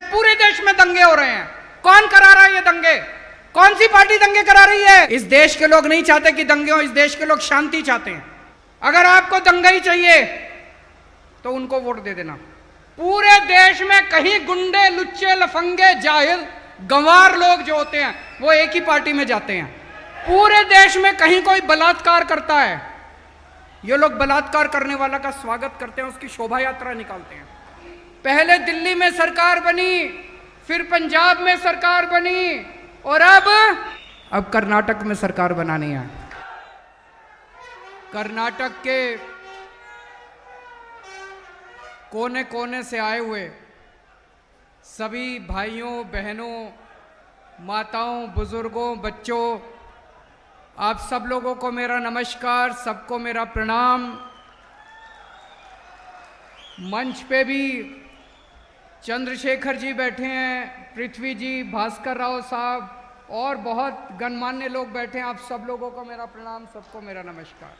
पूरे देश में दंगे हो रहे हैं। कौन करा रहा है ये दंगे? कौन सी पार्टी दंगे करा रही है? इस देश के लोग नहीं चाहते कि दंगे हो, इस देश के लोग शांति चाहते हैं। अगर आपको दंगा ही चाहिए तो उनको वोट दे देना। पूरे देश में कहीं गुंडे, लुच्चे, लफंगे, जाहिल, गंवार लोग जो होते हैं वो एक ही पार्टी में जाते हैं। पूरे देश में कहीं कोई बलात्कार करता है, ये लोग बलात्कार करने वाला का स्वागत करते हैं, उसकी शोभा यात्रा निकालते हैं। पहले दिल्ली में सरकार बनी, फिर पंजाब में सरकार बनी, और अब कर्नाटक में सरकार बनानी है। कर्नाटक के कोने कोने से आए हुए सभी भाइयों, बहनों, माताओं, बुजुर्गों, बच्चों, आप सब लोगों को मेरा नमस्कार, सबको मेरा प्रणाम। मंच पे भी चंद्रशेखर जी बैठे हैं, पृथ्वी जी, भास्कर राव साहब और बहुत गणमान्य लोग बैठे हैं। आप सब लोगों को मेरा प्रणाम, सबको मेरा नमस्कार।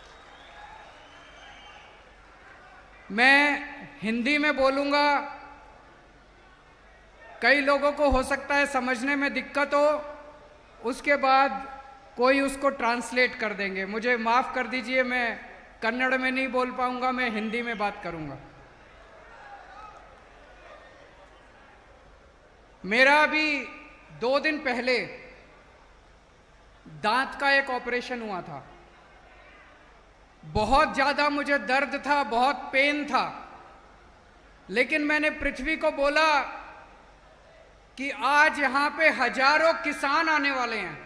मैं हिंदी में बोलूँगा, कई लोगों को हो सकता है समझने में दिक्कत हो, उसके बाद कोई उसको ट्रांसलेट कर देंगे। मुझे माफ़ कर दीजिए, मैं कन्नड़ में नहीं बोल पाऊँगा, मैं हिंदी में बात करूँगा। मेरा अभी 2 दिन पहले दांत का एक ऑपरेशन हुआ था। बहुत ज़्यादा मुझे दर्द था, बहुत पेन था, लेकिन मैंने पृथ्वी को बोला कि आज यहाँ पे हजारों किसान आने वाले हैं,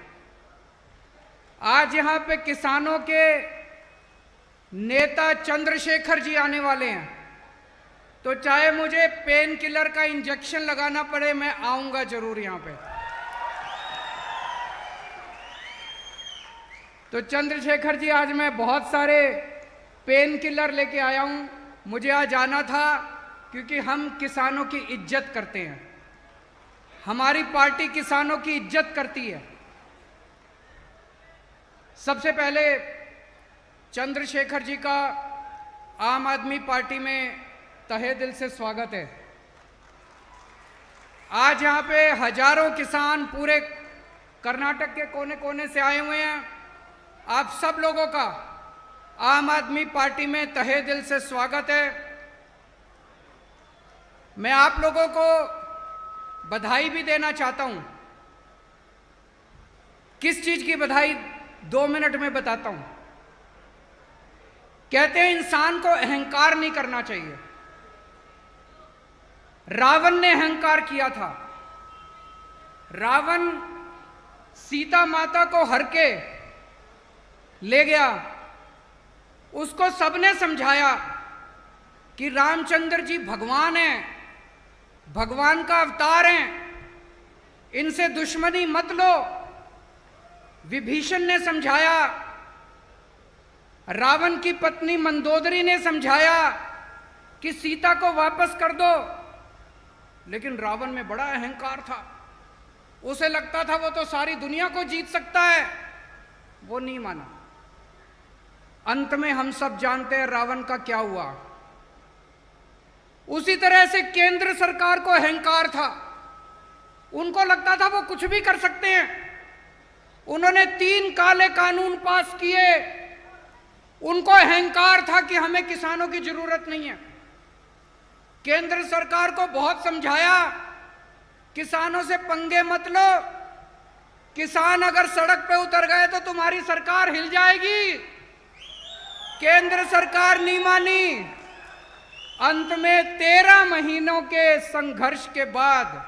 आज यहाँ पे किसानों के नेता चंद्रशेखर जी आने वाले हैं, तो चाहे मुझे पेन किलर का इंजेक्शन लगाना पड़े, मैं आऊंगा जरूर यहाँ पे। तो चंद्रशेखर जी, आज मैं बहुत सारे पेन किलर लेके आया हूँ। मुझे आज आना था क्योंकि हम किसानों की इज्जत करते हैं, हमारी पार्टी किसानों की इज्जत करती है। सबसे पहले चंद्रशेखर जी का आम आदमी पार्टी में तहे दिल से स्वागत है। आज यहाँ पे हजारों किसान पूरे कर्नाटक के कोने कोने से आए हुए हैं। आप सब लोगों का आम आदमी पार्टी में तहे दिल से स्वागत है। मैं आप लोगों को बधाई भी देना चाहता हूँ। किस चीज की बधाई? 2 मिनट में बताता हूँ। कहते हैं इंसान को अहंकार नहीं करना चाहिए। रावण ने अहंकार किया था। रावण सीता माता को हर के ले गया, उसको सबने समझाया कि रामचंद्र जी भगवान हैं, भगवान का अवतार हैं, इनसे दुश्मनी मत लो। विभीषण ने समझाया, रावण की पत्नी मंदोदरी ने समझाया कि सीता को वापस कर दो, लेकिन रावण में बड़ा अहंकार था। उसे लगता था वो तो सारी दुनिया को जीत सकता है, वो नहीं माना। अंत में हम सब जानते हैं रावण का क्या हुआ। उसी तरह से केंद्र सरकार को अहंकार था, उनको लगता था वो कुछ भी कर सकते हैं। उन्होंने 3 काले कानून पास किए, उनको अहंकार था कि हमें किसानों की जरूरत नहीं है। केंद्र सरकार को बहुत समझाया, किसानों से पंगे मत लो, किसान अगर सड़क पे उतर गए तो तुम्हारी सरकार हिल जाएगी। केंद्र सरकार नहीं मानी। अंत में 13 महीनों के संघर्ष के बाद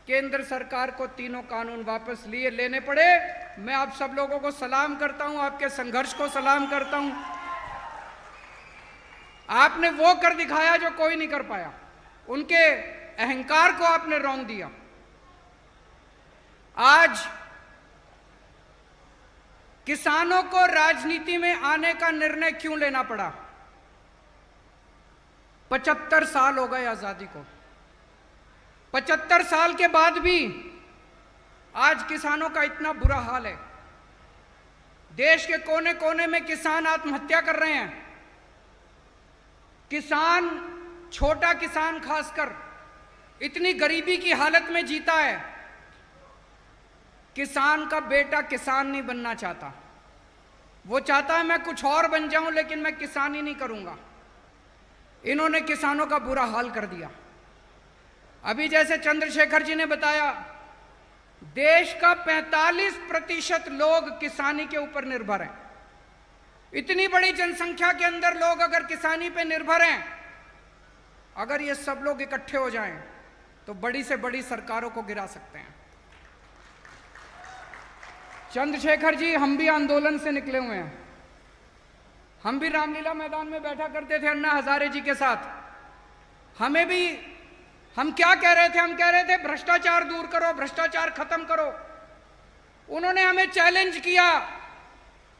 केंद्र सरकार को 3 कानून वापस लेने पड़े। मैं आप सब लोगों को सलाम करता हूं, आपके संघर्ष को सलाम करता हूं। आपने वो कर दिखाया जो कोई नहीं कर पाया, उनके अहंकार को आपने रौंद दिया। आज किसानों को राजनीति में आने का निर्णय क्यों लेना पड़ा? 75 साल हो गए आजादी को। 75 साल के बाद भी आज किसानों का इतना बुरा हाल है। देश के कोने कोने में किसान आत्महत्या कर रहे हैं। किसान, छोटा किसान खासकर, इतनी गरीबी की हालत में जीता है। किसान का बेटा किसान नहीं बनना चाहता, वो चाहता है मैं कुछ और बन जाऊं लेकिन मैं किसान ही नहीं करूंगा। इन्होंने किसानों का बुरा हाल कर दिया। अभी जैसे चंद्रशेखर जी ने बताया, देश का 45% लोग किसानी के ऊपर निर्भर हैं। इतनी बड़ी जनसंख्या के अंदर लोग अगर किसानी पे निर्भर हैं, अगर ये सब लोग इकट्ठे हो जाएं तो बड़ी से बड़ी सरकारों को गिरा सकते हैं। चंद्रशेखर जी, हम भी आंदोलन से निकले हुए हैं। हम भी रामलीला मैदान में बैठा करते थे अन्ना हजारे जी के साथ। हमें भी, हम क्या कह रहे थे? हम कह रहे थे भ्रष्टाचार दूर करो, भ्रष्टाचार खत्म करो। उन्होंने हमें चैलेंज किया,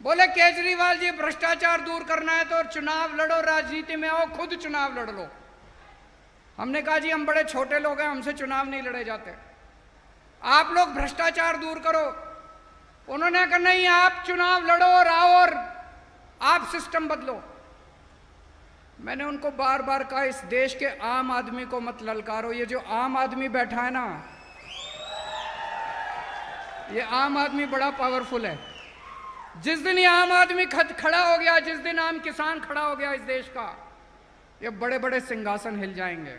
बोले केजरीवाल जी भ्रष्टाचार दूर करना है तो चुनाव लड़ो, राजनीति में आओ, खुद चुनाव लड़ लो। हमने कहा जी हम बड़े छोटे लोग हैं, हमसे चुनाव नहीं लड़े जाते, आप लोग भ्रष्टाचार दूर करो। उन्होंने कहा नहीं, आप चुनाव लड़ो और आओ और आप सिस्टम बदलो। मैंने उनको बार बार कहा, इस देश के आम आदमी को मत ललकारो। ये जो आम आदमी बैठा है ना, ये आम आदमी बड़ा पावरफुल है। जिस दिन ये आम आदमी खड़ा हो गया, जिस दिन आम किसान खड़ा हो गया इस देश का, ये बड़े बड़े सिंहासन हिल जाएंगे।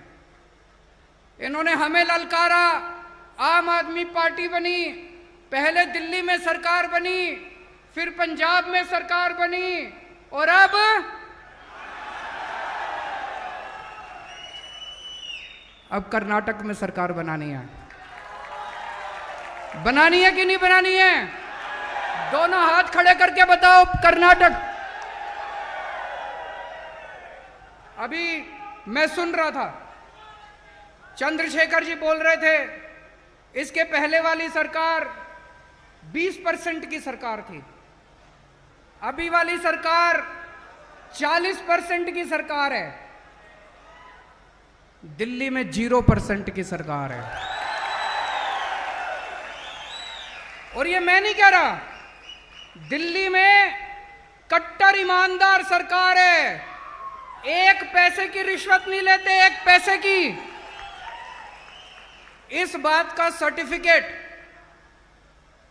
इन्होंने हमें ललकारा, आम आदमी पार्टी बनी, पहले दिल्ली में सरकार बनी, फिर पंजाब में सरकार बनी और अब कर्नाटक में सरकार बनानी है। बनानी है कि नहीं बनानी है? दोनों हाथ खड़े करके बताओ कर्नाटक। अभी मैं सुन रहा था, चंद्रशेखर जी बोल रहे थे इसके पहले वाली सरकार 20% की सरकार थी, अभी वाली सरकार 40% की सरकार है। दिल्ली में 0% की सरकार है। और ये मैं नहीं कह रहा, दिल्ली में कट्टर ईमानदार सरकार है, एक पैसे की रिश्वत नहीं लेते, एक पैसे की। इस बात का सर्टिफिकेट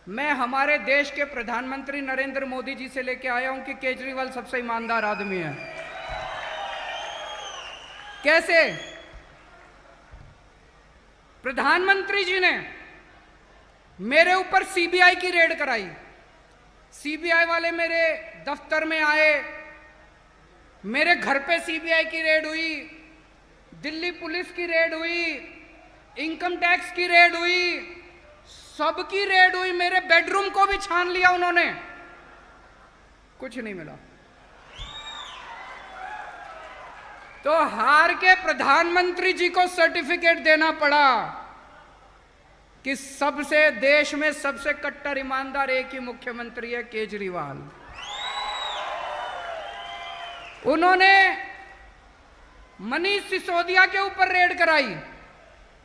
मैं हमारे देश के प्रधानमंत्री नरेंद्र मोदी जी से लेके आया हूं कि केजरीवाल सबसे ईमानदार आदमी है। कैसे? प्रधानमंत्री जी ने मेरे ऊपर सीबीआई की रेड कराई। सीबीआई वाले मेरे दफ्तर में आए, मेरे घर पे सीबीआई की रेड हुई, दिल्ली पुलिस की रेड हुई, इनकम टैक्स की रेड हुई, सबकी रेड हुई। मेरे बेडरूम को भी छान लिया उन्होंने, कुछ नहीं मिला। तो हार के प्रधानमंत्री जी को सर्टिफिकेट देना पड़ा कि सबसे देश में सबसे कट्टर ईमानदार एक ही मुख्यमंत्री है, केजरीवाल। उन्होंने मनीष सिसोदिया के ऊपर रेड कराई,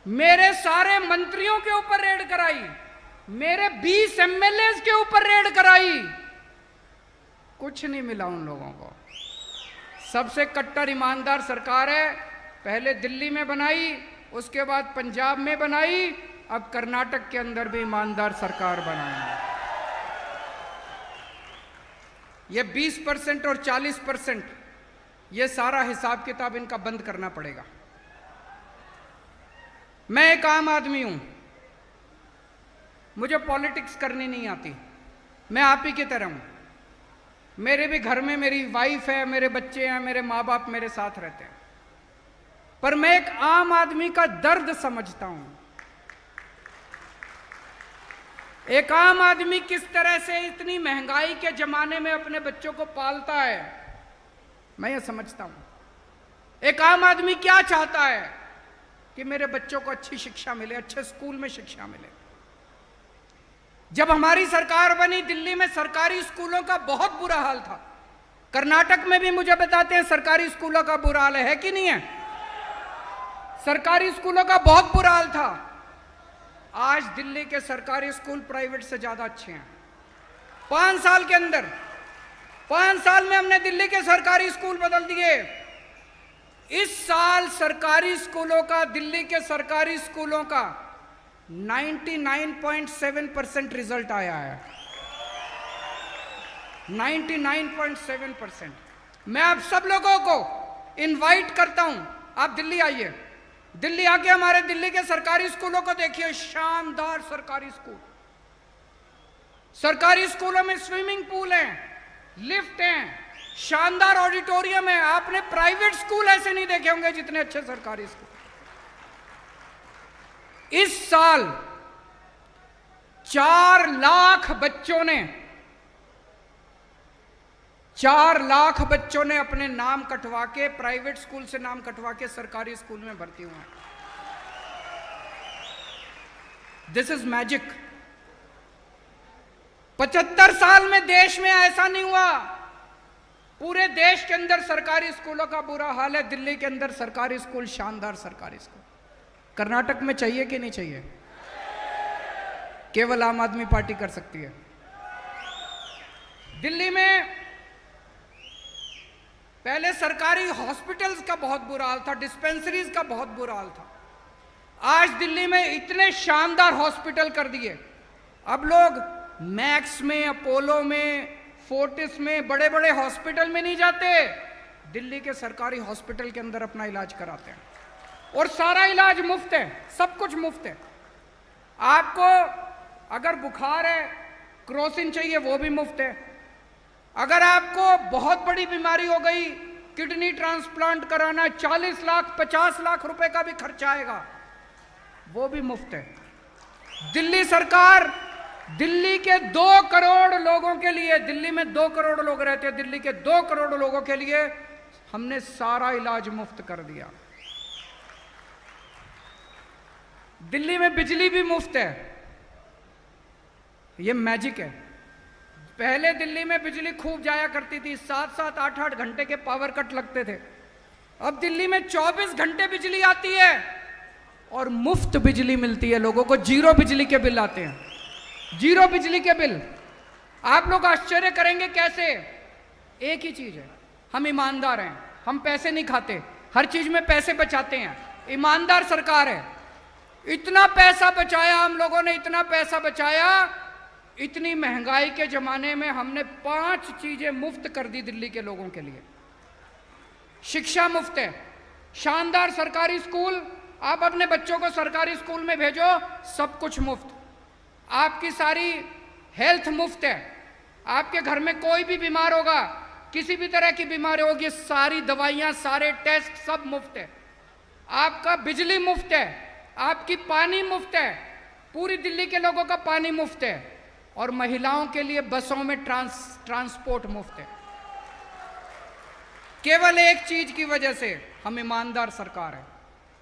मेरे सारे मंत्रियों के ऊपर रेड कराई, मेरे 20 एमएलए के ऊपर रेड कराई, कुछ नहीं मिला उन लोगों को। सबसे कट्टर ईमानदार सरकार है, पहले दिल्ली में बनाई, उसके बाद पंजाब में बनाई, अब कर्नाटक के अंदर भी ईमानदार सरकार बनाएंगे। ये 20% और 40%, ये सारा हिसाब किताब इनका बंद करना पड़ेगा। मैं एक आम आदमी हूं, मुझे पॉलिटिक्स करनी नहीं आती, मैं आप ही की तरह हूं। मेरे भी घर में मेरी वाइफ है, मेरे बच्चे हैं, मेरे माँ बाप मेरे साथ रहते हैं, पर मैं एक आम आदमी का दर्द समझता हूं। एक आम आदमी किस तरह से इतनी महंगाई के जमाने में अपने बच्चों को पालता है, मैं ये समझता हूं। एक आम आदमी क्या चाहता है कि मेरे बच्चों को अच्छी शिक्षा मिले, अच्छे स्कूल में शिक्षा मिले। जब हमारी सरकार बनी, दिल्ली में सरकारी स्कूलों का बहुत बुरा हाल था। कर्नाटक में भी मुझे बताते हैं सरकारी स्कूलों का बुरा हाल है कि नहीं है? सरकारी स्कूलों का बहुत बुरा हाल था। आज दिल्ली के सरकारी स्कूल प्राइवेट से ज्यादा अच्छे हैं। 5 साल के अंदर, 5 साल में हमने दिल्ली के सरकारी स्कूल बदल दिए। इस साल सरकारी स्कूलों का, दिल्ली के सरकारी स्कूलों का 99.7% रिजल्ट आया है। 99.7%। मैं आप सब लोगों को इनवाइट करता हूं, आप दिल्ली आइए। दिल्ली आके हमारे दिल्ली के सरकारी स्कूलों को देखिए, शानदार सरकारी स्कूल। सरकारी स्कूलों में स्विमिंग पूल हैं, लिफ्ट हैं, शानदार ऑडिटोरियम है। आपने प्राइवेट स्कूल ऐसे नहीं देखे होंगे जितने अच्छे सरकारी स्कूल। इस साल 4 लाख बच्चों ने अपने नाम कटवा के, प्राइवेट स्कूल से नाम कटवा के सरकारी स्कूल में भर्ती हुए हैं। This is magic. 75 साल में देश में ऐसा नहीं हुआ। पूरे देश के अंदर सरकारी स्कूलों का बुरा हाल है, दिल्ली के अंदर सरकारी स्कूल, शानदार सरकारी स्कूल। कर्नाटक में चाहिए कि नहीं चाहिए? केवल आम आदमी पार्टी कर सकती है। दिल्ली में पहले सरकारी हॉस्पिटल्स का बहुत बुरा हाल था, डिस्पेंसरीज का बहुत बुरा हाल था। आज दिल्ली में इतने शानदार हॉस्पिटल कर दिए। अब लोग मैक्स में, अपोलो में, फोर्टिस में, बड़े बड़े हॉस्पिटल में नहीं जाते, दिल्ली के सरकारी हॉस्पिटल के अंदर अपना इलाज कराते हैं। और सारा इलाज मुफ्त है, सब कुछ मुफ्त है। आपको अगर बुखार है, क्रोसिन चाहिए, वो भी मुफ्त है। अगर आपको बहुत बड़ी बीमारी हो गई, किडनी ट्रांसप्लांट कराना, 40 लाख 50 लाख रुपए का भी खर्चा आएगा, वो भी मुफ्त है। दिल्ली सरकार दिल्ली के 2 करोड़ लोगों के लिए, दिल्ली में 2 करोड़ लोग रहते हैं, दिल्ली के 2 करोड़ लोगों के लिए हमने सारा इलाज मुफ्त कर दिया। दिल्ली में बिजली भी मुफ्त है। ये मैजिक है। पहले दिल्ली में बिजली खूब जाया करती थी, 7-7, 8-8 घंटे के पावर कट लगते थे। अब दिल्ली में 24 घंटे बिजली आती है और मुफ्त बिजली मिलती है लोगों को। 0 बिजली के बिल आते हैं, 0 बिजली के बिल। आप लोग आश्चर्य करेंगे कैसे। एक ही चीज है, हम ईमानदार हैं, हम पैसे नहीं खाते, हर चीज में पैसे बचाते हैं, ईमानदार सरकार है। इतना पैसा बचाया हम लोगों ने, इतना पैसा बचाया। इतनी महंगाई के जमाने में हमने 5 चीजें मुफ्त कर दी दिल्ली के लोगों के लिए। शिक्षा मुफ्त है, शानदार सरकारी स्कूल। आप अपने बच्चों को सरकारी स्कूल में भेजो, सब कुछ मुफ्त। आपकी सारी हेल्थ मुफ्त है। आपके घर में कोई भी बीमार होगा, किसी भी तरह की बीमारी होगी, सारी दवाइयां, सारे टेस्ट सब मुफ्त है। आपका बिजली मुफ्त है, आपकी पानी मुफ्त है, पूरी दिल्ली के लोगों का पानी मुफ्त है। और महिलाओं के लिए बसों में ट्रांसपोर्ट मुफ्त है। केवल एक चीज की वजह से, हम ईमानदार सरकार है,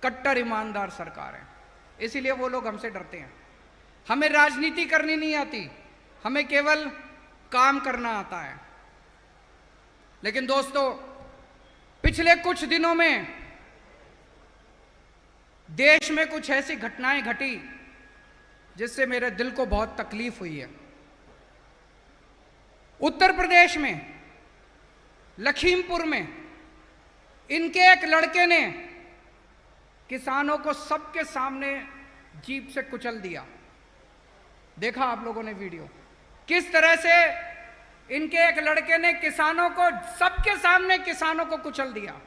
कट्टर ईमानदार सरकार है, इसीलिए वो लोग हमसे डरते हैं। हमें राजनीति करनी नहीं आती, हमें केवल काम करना आता है। लेकिन दोस्तों, पिछले कुछ दिनों में देश में कुछ ऐसी घटनाएं घटी जिससे मेरे दिल को बहुत तकलीफ हुई है। उत्तर प्रदेश में लखीमपुर में इनके एक लड़के ने किसानों को सबके सामने जीप से कुचल दिया। देखा आप लोगों ने वीडियो, किस तरह से इनके एक लड़के ने किसानों को, सबके सामने किसानों को कुचल दिया।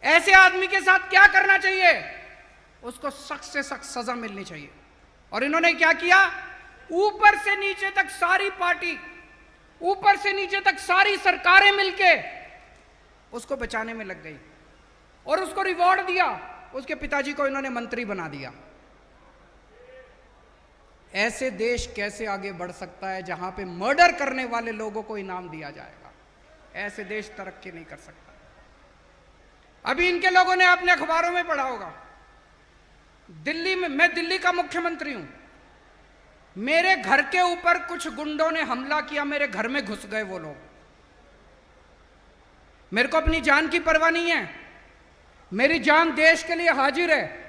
ऐसे आदमी के साथ क्या करना चाहिए? उसको सख्त से सख्त सजा मिलनी चाहिए। और इन्होंने क्या किया? ऊपर से नीचे तक सारी पार्टी, ऊपर से नीचे तक सारी सरकारें मिलके उसको बचाने में लग गई और उसको रिवॉर्ड दिया। उसके पिताजी को इन्होंने मंत्री बना दिया। ऐसे देश कैसे आगे बढ़ सकता है जहां पे मर्डर करने वाले लोगों को इनाम दिया जाएगा? ऐसे देश तरक्की नहीं कर सकता। अभी इनके लोगों ने अपने अखबारों में पढ़ा होगा, दिल्ली में, मैं दिल्ली का मुख्यमंत्री हूं, मेरे घर के ऊपर कुछ गुंडों ने हमला किया, मेरे घर में घुस गए वो लोग। मेरे को अपनी जान की परवाह नहीं है, मेरी जान देश के लिए हाजिर है।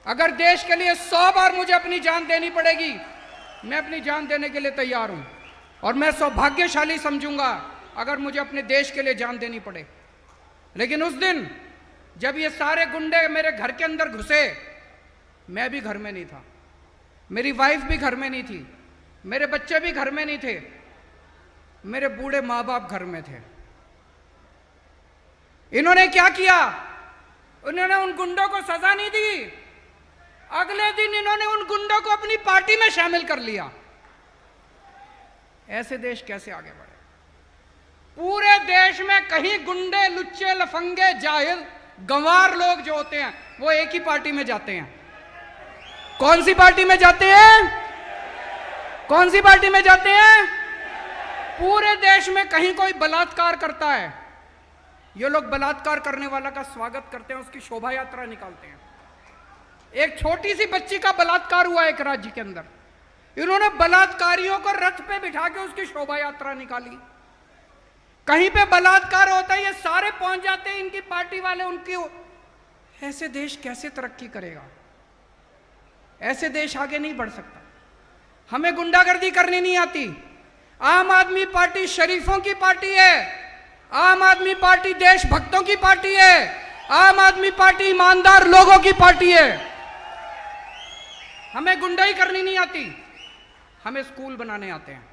अगर देश के लिए 100 बार मुझे अपनी जान देनी पड़ेगी, मैं अपनी जान देने के लिए तैयार हूं। और मैं सौभाग्यशाली समझूंगा अगर मुझे अपने देश के लिए जान देनी पड़े। लेकिन उस दिन जब ये सारे गुंडे मेरे घर के अंदर घुसे, मैं भी घर में नहीं था, मेरी वाइफ भी घर में नहीं थी, मेरे बच्चे भी घर में नहीं थे, मेरे बूढ़े माँ बाप घर में थे। इन्होंने क्या किया? उन्होंने उन गुंडों को सजा नहीं दी, अगले दिन इन्होंने उन गुंडों को अपनी पार्टी में शामिल कर लिया। ऐसे देश कैसे आगे बढ़े? पूरे देश में कहीं गुंडे, लुच्चे, लफंगे, जाहिल, गंवार लोग जो होते हैं वो एक ही पार्टी में जाते हैं। कौन सी पार्टी में जाते हैं? कौन सी पार्टी में जाते हैं? पूरे देश में कहीं कोई बलात्कार करता है, ये लोग बलात्कार करने वाला का स्वागत करते हैं, उसकी शोभा यात्रा निकालते हैं। एक छोटी सी बच्ची का बलात्कार हुआ एक राज्य के अंदर, इन्होंने बलात्कारियों को रथ पे बिठा के उसकी शोभा यात्रा निकाली। कहीं पे बलात्कार होता है, ये सारे पहुंच जाते हैं इनकी पार्टी वाले, उनकी। ऐसे देश कैसे तरक्की करेगा? ऐसे देश आगे नहीं बढ़ सकता। हमें गुंडागर्दी करनी नहीं आती। आम आदमी पार्टी शरीफों की पार्टी है, आम आदमी पार्टी देशभक्तों की पार्टी है, आम आदमी पार्टी ईमानदार लोगों की पार्टी है। हमें गुंडाई करनी नहीं आती, हमें स्कूल बनाने आते हैं।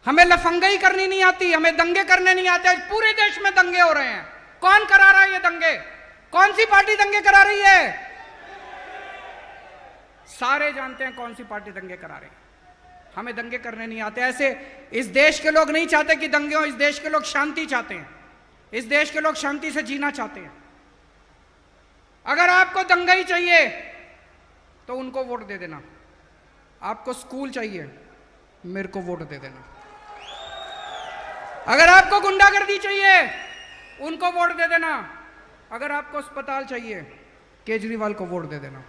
हमें लफंगाई करनी नहीं आती, हमें दंगे करने नहीं आते। आज पूरे देश में दंगे हो रहे हैं। कौन करा रहा है ये दंगे? कौन सी पार्टी दंगे करा रही है? सारे जानते हैं कौन सी पार्टी दंगे करा रही है। हमें दंगे करने नहीं आते। ऐसे इस देश के लोग नहीं चाहते कि दंगे हो, इस देश के लोग शांति चाहते हैं, इस देश के लोग शांति से जीना चाहते हैं। अगर आपको दंगाई चाहिए तो उनको वोट दे देना, आपको स्कूल चाहिए मेरे को वोट दे देना, अगर आपको गुंडागर्दी चाहिए उनको वोट दे देना, अगर आपको अस्पताल चाहिए केजरीवाल को वोट दे देना।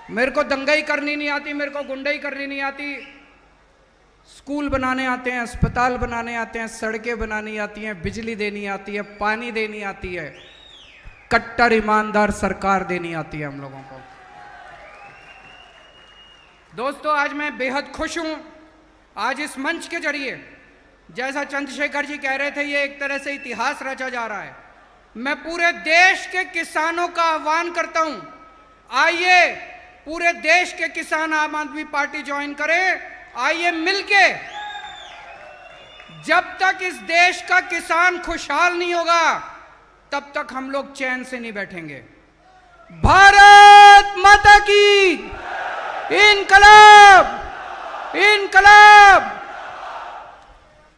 मेरे को दंगाई करनी नहीं आती, मेरे को गुंडाई करनी नहीं आती। स्कूल बनाने आते हैं, अस्पताल बनाने आते हैं, सड़कें बनानी आती हैं, बिजली देनी आती है, पानी देनी आती है, कट्टर ईमानदार सरकार देनी आती है हम लोगों को। दोस्तों, आज मैं बेहद खुश हूं। आज इस मंच के जरिए, जैसा चंद्रशेखर जी कह रहे थे, ये एक तरह से इतिहास रचा जा रहा है। मैं पूरे देश के किसानों का आह्वान करता हूं, आइए पूरे देश के किसान आम आदमी पार्टी ज्वाइन करें। आइए मिलके, जब तक इस देश का किसान खुशहाल नहीं होगा तब तक हम लोग चैन से नहीं बैठेंगे। भारत माता की इनकलाब, इनकलाब।